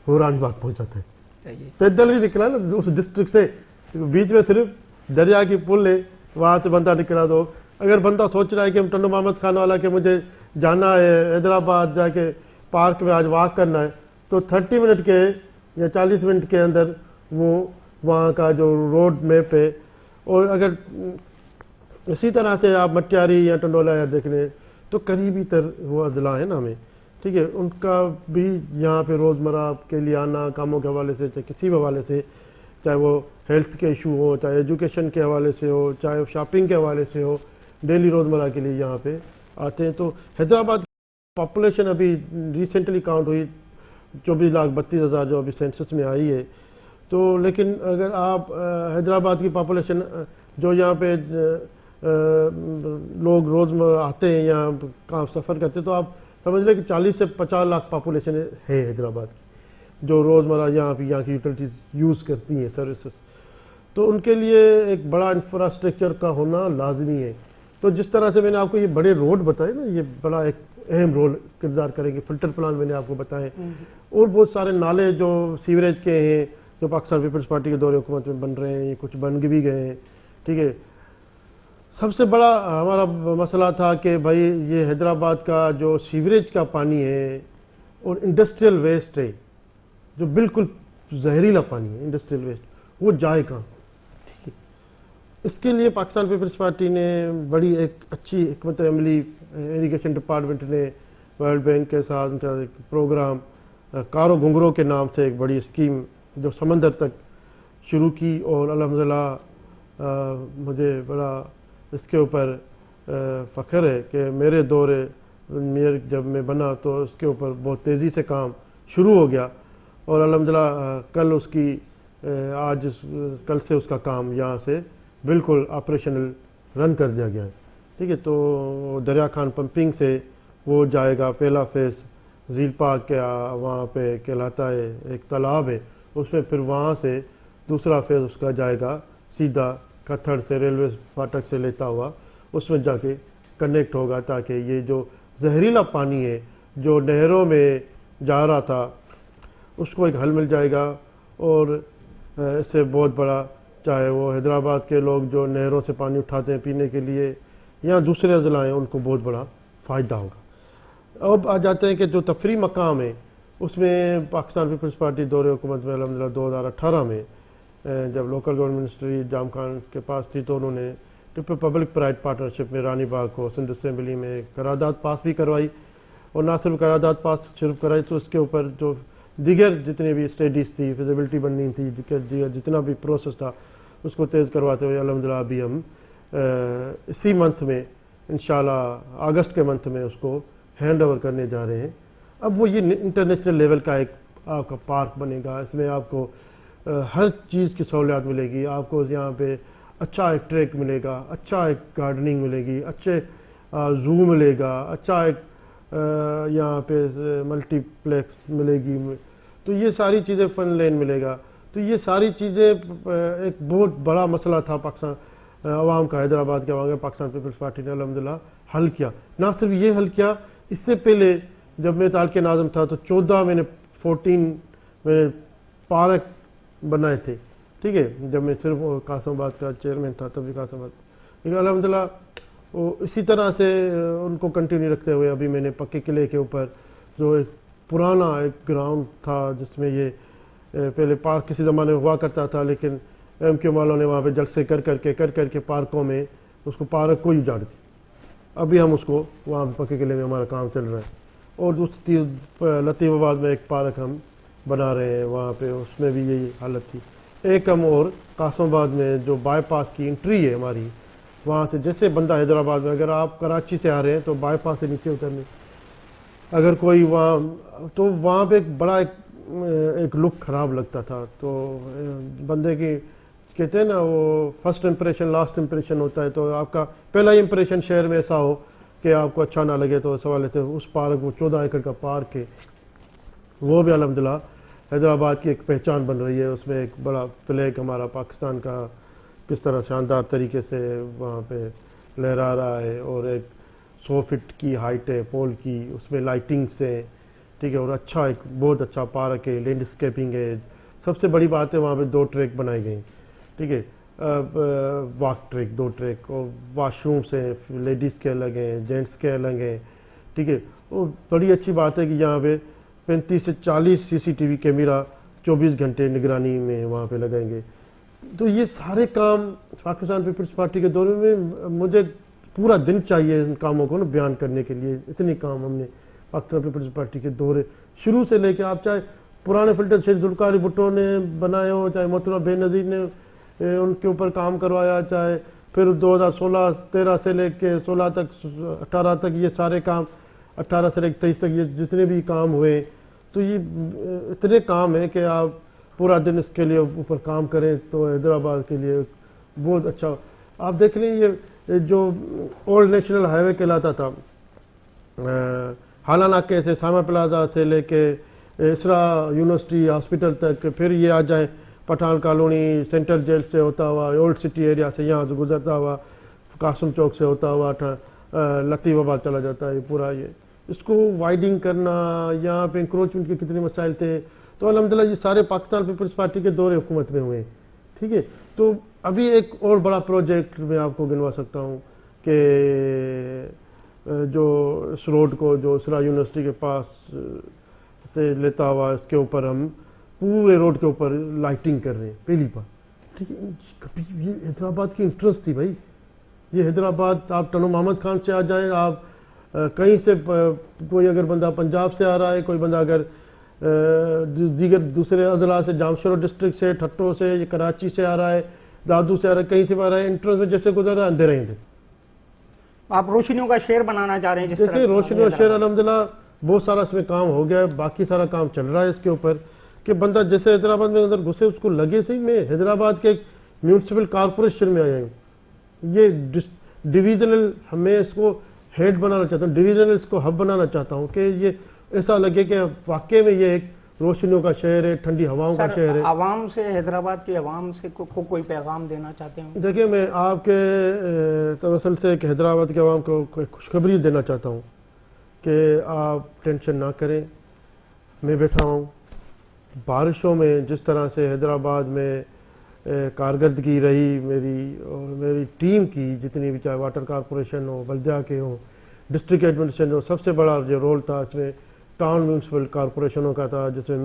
وہ رانی باغ پہنچ جاتا ہے. پیدل ہی نکلا نا اس ڈسٹرکٹ سے, بیچ میں صرف دریا کی پل ہے, وہاں سے بندہ نکلا. تو اگر بندہ سوچ رہا ہے کہ ٹنڈو محمد خان والا کہ مجھے جانا ہے حیدرآباد جا کے پارک میں آج واک کرنا ہے, تو 30 منٹ کے یا 40 منٹ کے اندر وہ وہاں کا جو روڈ میپ ہے. اور اگر اسی طرح سے آپ مٹیاری یا ٹنڈولا یا دیکھ لیں تو قریبی تر وہ اضلاع ہیں نا ہمیں, ٹھیک ہے, ان کا بھی یہاں پہ روزمرہ کے لیے آنا کاموں کے حوالے سے, چاہے کسی بھی حوالے سے, چاہے وہ ہیلتھ کے ایشو ہو, چاہے ایجوکیشن کے حوالے سے ہو, چاہے شاپنگ کے حوالے سے ہو, ڈیلی روزمرہ کے لیے یہاں پہ آتے ہیں. تو حیدرآباد کی پاپولیشن ابھی ریسنٹلی کاؤنٹ ہوئی 24,32,000 جو ابھی سینسس میں آئی ہے. تو لیکن اگر آپ حیدرآباد کی پاپولیشن جو یہاں پہ لوگ روزمرہ آتے ہیں یہاں کام سفر کرتے ہیں, تو آپ سمجھ لیں کہ 40 سے 50 لاکھ پاپولیشن ہے حیدرآباد کی جو روزمرہ یہاں کی یوٹیلیٹیز یوز کرتی ہیں سروسز. تو ان کے لیے ایک بڑا انفراسٹرکچر کا ہونا لازمی ہے. تو جس طرح سے میں نے آپ کو یہ بڑے روڈ بتائے نا, یہ بڑا ایک اہم رول کردار کریں گے. فلٹر پلان میں نے آپ کو بتائے, اور بہت سارے نالے جو سیوریج کے ہیں جو پاکستان پیپلز پارٹی کے دور حکومت میں بن رہے ہیں, کچھ بن بھی گئے ہیں. ٹھیک ہے, سب سے بڑا ہمارا مسئلہ تھا کہ بھائی یہ حیدرآباد کا جو سیوریج کا پانی ہے اور انڈسٹریل ویسٹ ہے جو بالکل زہریلا پانی ہے, انڈسٹریل ویسٹ, وہ جائے کہاں. اس کے لیے پاکستان پیپلز پارٹی نے بڑی ایک اچھی حکمت عملی, اریگیشن ڈپارٹمنٹ نے ورلڈ بینک کے ساتھ ایک پروگرام کارو گھنگرو کے نام سے ایک بڑی اسکیم جو سمندر تک شروع کی. اور الحمدللہ مجھے بڑا اس کے اوپر فخر ہے کہ میرے دور میئر جب میں بنا تو اس کے اوپر بہت تیزی سے کام شروع ہو گیا, اور الحمدللہ کل اس کی کل سے اس کا کام یہاں سے بالکل آپریشنل رن کر دیا گیا ہے. ٹھیک ہے, تو دریا خان پمپنگ سے وہ جائے گا, پہلا فیز زیل پاک کے وہاں پہ کہلاتا ہے ایک تالاب ہے, اس میں پھر وہاں سے دوسرا فیز اس کا جائے گا سیدھا کتھڑ سے ریلوے فاٹک سے لیتا ہوا اس میں جا کے کنیکٹ ہوگا, تاکہ یہ جو زہریلا پانی ہے جو نہروں میں جا رہا تھا اس کو ایک حل مل جائے گا. اور اس سے بہت بڑا, چاہے وہ حیدرآباد کے لوگ جو نہروں سے پانی اٹھاتے ہیں پینے کے لیے یا دوسرے اضلاع ہیں, ان کو بہت بڑا فائدہ ہوگا. اب آ جاتے ہیں کہ جو تفریح مقام ہے اس میں پاکستان پیپلز پارٹی دور حکومت میں الحمدللہ 2018 میں جب لوکل گورنمنٹ منسٹری جام خان کے پاس تھی تو انہوں نے پبلک پرائیویٹ پارٹنرشپ میں رانی باغ کو سندھ اسمبلی میں قرارداد پاس بھی کروائی. اور نہ صرف قرارداد پاس صرف کرائی, تو اس کے اوپر جو دیگر جتنی بھی اسٹڈیز تھی, فیزیبلٹی بننی تھی, جتنا بھی پروسیس تھا اس کو تیز کرواتے ہوئے الحمدللہ ابھی ہم اسی منتھ میں انشاءاللہ اگست کے منتھ میں اس کو ہینڈ اوور کرنے جا رہے ہیں. اب وہ یہ انٹرنیشنل لیول کا ایک آپ کا پارک بنے گا. اس میں آپ کو ہر چیز کی سہولیات ملے گی. آپ کو یہاں پہ اچھا ایک ٹریک ملے گا, اچھا ایک گارڈننگ ملے گی, اچھے زو ملے گا, اچھا ایک یہاں پہ ملٹی پلیکس ملے گی. تو یہ ساری چیزیں, فن لین ملے گا. تو یہ ساری چیزیں ایک بہت بڑا مسئلہ تھا پاکستان عوام کا, حیدرآباد کے عوام کا. پاکستان پیپلز پارٹی نے الحمدللہ حل کیا. نہ صرف یہ حل کیا, اس سے پہلے جب میں تالق ناظم تھا تو 14 میں نے پارک بنائے تھے, ٹھیک ہے, جب میں صرف قاسم آباد کا چیئرمین تھا تب بھی قاسم آباد. لیکن الحمدللہ اسی طرح سے ان کو کنٹینیو رکھتے ہوئے ابھی میں نے پکے قلعے کے اوپر جو ایک پرانا ایک گراؤنڈ تھا جس میں یہ پہلے پارک کسی زمانے میں ہوا کرتا تھا, لیکن ایم کیو والوں نے وہاں پہ جلسے کر کے پارکوں میں اس کو پارک کو ہی اجاڑ دی. ابھی ہم اس کو وہاں پہ پکے قلعے میں ہمارا کام چل رہا ہے. اور دوسری لطیف آباد میں ایک پارک ہم بنا رہے ہیں, وہاں پہ اس میں بھی یہی حالت تھی. ایک ہم اور قاسم آباد میں جو بائی پاس کی انٹری ہے ہماری, وہاں سے جیسے بندہ حیدرآباد میں اگر آپ کراچی سے آ رہے ہیں تو بائی پاس سے نیچے اترنے, اگر کوئی وہاں تو وہاں پہ ایک بڑا ایک لک خراب لگتا تھا. تو بندے کی کہتے ہیں نا وہ فرسٹ امپریشن لاسٹ امپریشن ہوتا ہے, تو آپ کا پہلا امپریشن شہر میں ایسا ہو کہ آپ کو اچھا نہ لگے. تو اس حوالے سے اس پارک وہ 14 ایکڑ کا پارک ہے, وہ بھی الحمدللہ حیدرآباد کی ایک پہچان بن رہی ہے. اس میں ایک بڑا فلیگ ہمارا پاکستان کا کس طرح شاندار طریقے سے وہاں پہ لہرا رہا ہے, اور ایک 100 فٹ کی ہائٹ ہے پول کی, اس میں لائٹنگ سے, ٹھیک ہے, اور اچھا ایک بہت اچھا پارک ہے, لینڈسکیپنگ ہے. سب سے بڑی بات ہے وہاں پہ 2 ٹریک بنائے گئے ہیں, ٹھیک ہے, واک ٹریک 2 ٹریک, اور واش رومس ہیں, لیڈیز کے الگ ہیں, جینٹس کے الگ ہیں, ٹھیک ہے. اور بڑی اچھی بات ہے کہ یہاں پہ 35 سے 40 CCTV کیمرہ 24 گھنٹے نگرانی میں وہاں پہ لگائیں گے. تو یہ سارے کام پاکستان پیپلز پارٹی کے دورے میں مجھے پورا دن چاہیے ان کاموں کو نا بیان کرنے کے لیے. اتنے کام ہم نے پاکستان پیپلز پارٹی کے دورے شروع سے لے کے, آپ چاہے پرانے فلٹر شیخ ذوالقاری بھٹو نے بنائے ہو, چاہے محترمہ بے نظیر نے ان کے اوپر کام کروایا, چاہے پھر 2016-13 سے لے کے 16 تک 18 تک یہ سارے کام, 18 سے لے کے 23 تک یہ جتنے بھی کام ہوئے, تو یہ اتنے کام ہیں کہ آپ پورا دن اس کے لیے اوپر کام کریں تو حیدرآباد کے لیے بہت اچھا. آپ دیکھ لیں یہ جو اولڈ نیشنل ہائی وے کہلاتا تھا, حالہ ناکے سے ساما پلازا سے لے کے اسرا یونیورسٹی ہاسپٹل تک, پھر یہ آ جائیں پٹھان کالونی سینٹرل جیل سے ہوتا ہوا, اولڈ سٹی ایریا سے یہاں سے گزرتا ہوا, قاسم چوک سے ہوتا ہوا لطیف آباد چلا جاتا ہے. یہ پورا یہ اس کو وائڈنگ کرنا, یہاں پہ انکروچمنٹ کے کتنے مسائل تھے, تو الحمدللہ یہ سارے پاکستان پیپلز پارٹی کے دور حکومت میں ہوئے, ٹھیک ہے. تو ابھی ایک اور بڑا پروجیکٹ میں آپ کو گنوا سکتا ہوں کہ جو اس روڈ کو جو اسرا یونیورسٹی کے پاس سے لیتا ہوا, اس کے اوپر ہم پورے روڈ کے اوپر لائٹنگ کر رہے ہیں پہلی بار, ٹھیک ہے. کبھی یہ حیدرآباد کی انٹرسٹ تھی بھائی, یہ حیدرآباد آپ ٹنو محمد خان سے آ جائیں, آپ کہیں سے کوئی اگر بندہ پنجاب سے آ رہا ہے, کوئی بندہ اگر دیگر دوسرے اضلاع سے, جامشورو ڈسٹرکٹ سے, ٹھٹو سے, کراچی سے آ رہا ہے, دادو سے آ رہا ہے, کہیں سے آ رہا ہے, انٹرنس میں جیسے گزر رہا ہے اندھیرے ہی تھے. آپ روشنیوں کا شہر بنانا چاہ رہے ہیں, جس دیکھیں روشنیوں کا شہر الحمدللہ بہت سارا اس میں کام ہو گیا ہے, باقی سارا کام چل رہا ہے اس کے اوپر کہ بندہ جیسے حیدرآباد میں اندر گھسے اس کو لگے صحیح میں حیدرآباد کے ایک میونسپل کارپوریشن میں آیا ہوں. یہ ڈویژنل میں اس کو ہیڈ بنانا چاہتا ہوں, ڈویژنل اس کو ہب بنانا چاہتا ہوں کہ یہ ایسا لگے کہ واقعی میں یہ ایک روشنیوں کا شہر ہے, ٹھنڈی ہواؤں کا شہر ہے. عوام سے, حیدرآباد کی عوام سے کوئی پیغام دینا چاہتے ہیں؟ دیکھیں میں آپ کے توسل سے کہ حیدرآباد کے عوام کو کوئی خوشخبری دینا چاہتا ہوں کہ آپ ٹینشن نہ کریں. میں بیٹھا ہوں, بارشوں میں جس طرح سے حیدرآباد میں کارکردگی رہی میری اور میری ٹیم کی, جتنی بھی, چاہے واٹر کارپوریشن ہو, بلدیہ کے ہوں, ڈسٹرکٹ ایڈمنسٹریشن ہو, سب سے بڑا جو رول تھا اس میں ٹاؤن میونسپل کارپوریشنوں کا تھا, جس میں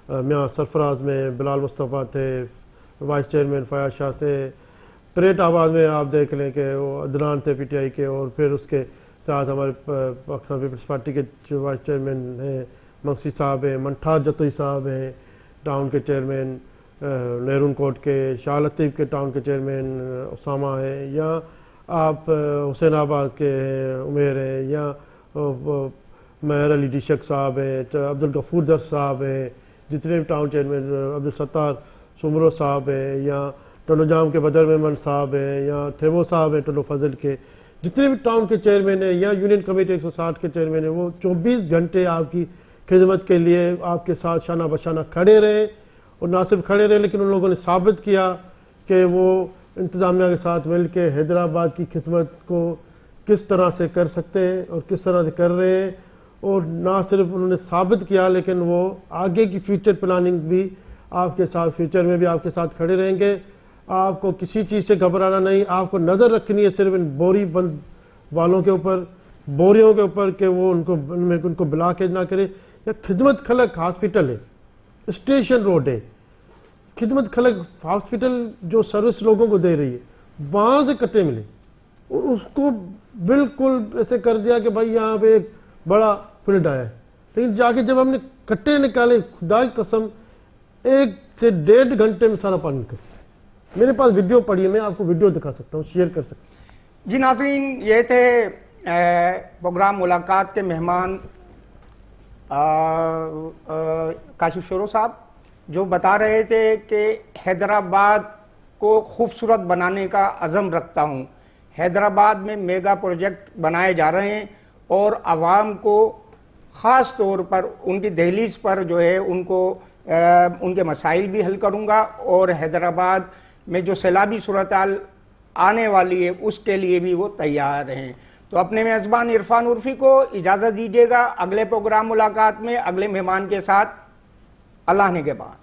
میاں سرفراز میں بلال مصطفیٰ تھے, وائس چیئرمین فیاض شاہ تھے. پریٹ آباد میں آپ دیکھ لیں کہ وہ عدنان تھے PTI کے, اور پھر اس کے ساتھ ہمارے پاکستان پیپلز پارٹی کے جو وائس چیئرمین ہیں منگسی صاحب ہیں, منٹھار جتوئی صاحب ہیں ٹاؤن کے چیئرمین, نیرون کوٹ کے شاہ لطیف کے ٹاؤن کے چیئرمین اسامہ ہیں, یا آپ حسین آباد کے عمیر ہیں, یا مہر علی ڈیشک صاحب ہیں, عبدالغفور در صاحب ہیں, جتنے بھی ٹاؤن چیئرمین عبدالستار سمرو صاحب ہیں, یا ٹنو جام کے بدر ممن صاحب ہیں, یا تھیبو صاحب ہیں ٹنو فضل کے, جتنے بھی ٹاؤن کے چیئرمین ہیں, یا یونین کمیٹی 160 کے چیئرمین ہیں, وہ 24 گھنٹے آپ کی خدمت کے لیے آپ کے ساتھ شانہ بشانہ کھڑے رہے. اور نہ صرف کھڑے رہے لیکن ان لوگوں نے ثابت کیا کہ وہ انتظامیہ کے ساتھ مل کے حیدرآباد کی خدمت کو کس طرح سے کر سکتے ہیں اور کس طرح سے کر رہے ہیں، اور نہ صرف انہوں نے ثابت کیا لیکن وہ آگے کی فیوچر پلاننگ بھی آپ کے ساتھ، فیوچر میں بھی آپ کے ساتھ کھڑے رہیں گے. آپ کو کسی چیز سے گھبرانا نہیں، آپ کو نظر رکھنی ہے صرف ان بوری بند والوں کے اوپر، بوریوں کے اوپر، کہ وہ ان کو بلاکیج نہ کرے. یا خدمت خلق ہاسپٹل ہے، اسٹیشن روڈ ہے، خدمت خلق ہاسپٹل جو سروس لوگوں کو دے رہی ہے، وہاں سے کٹے ملے اور اس کو بالکل ایسے کر دیا کہ بھائی یہاں پہ ایک بڑا فلڈ آیا ہے. لیکن جا کے جب ہم نے کٹے نکالے، خدا کی قسم 1 سے 1.5 گھنٹے میں سارا پانی نکل. میرے پاس ویڈیو پڑی ہے، میں آپ کو ویڈیو دکھا سکتا ہوں، شیئر کر سکتا ہوں. جی ناظرین، یہ تھے پروگرام ملاقات کے مہمان کاشف شورو صاحب، جو بتا رہے تھے کہ حیدرآباد کو خوبصورت بنانے کا عزم رکھتا ہوں. حیدرآباد میں میگا پروجیکٹ بنائے جا رہے ہیں اور عوام کو خاص طور پر ان کی دہلیز پر جو ہے ان کو ان کے مسائل بھی حل کروں گا، اور حیدرآباد میں جو سیلابی صورتحال آنے والی ہے اس کے لیے بھی وہ تیار ہیں. تو اپنے میزبان عرفان عرفی کو اجازت دیجیے گا اگلے پروگرام ملاقات میں اگلے مہمان کے ساتھ. اللہ نگہبان.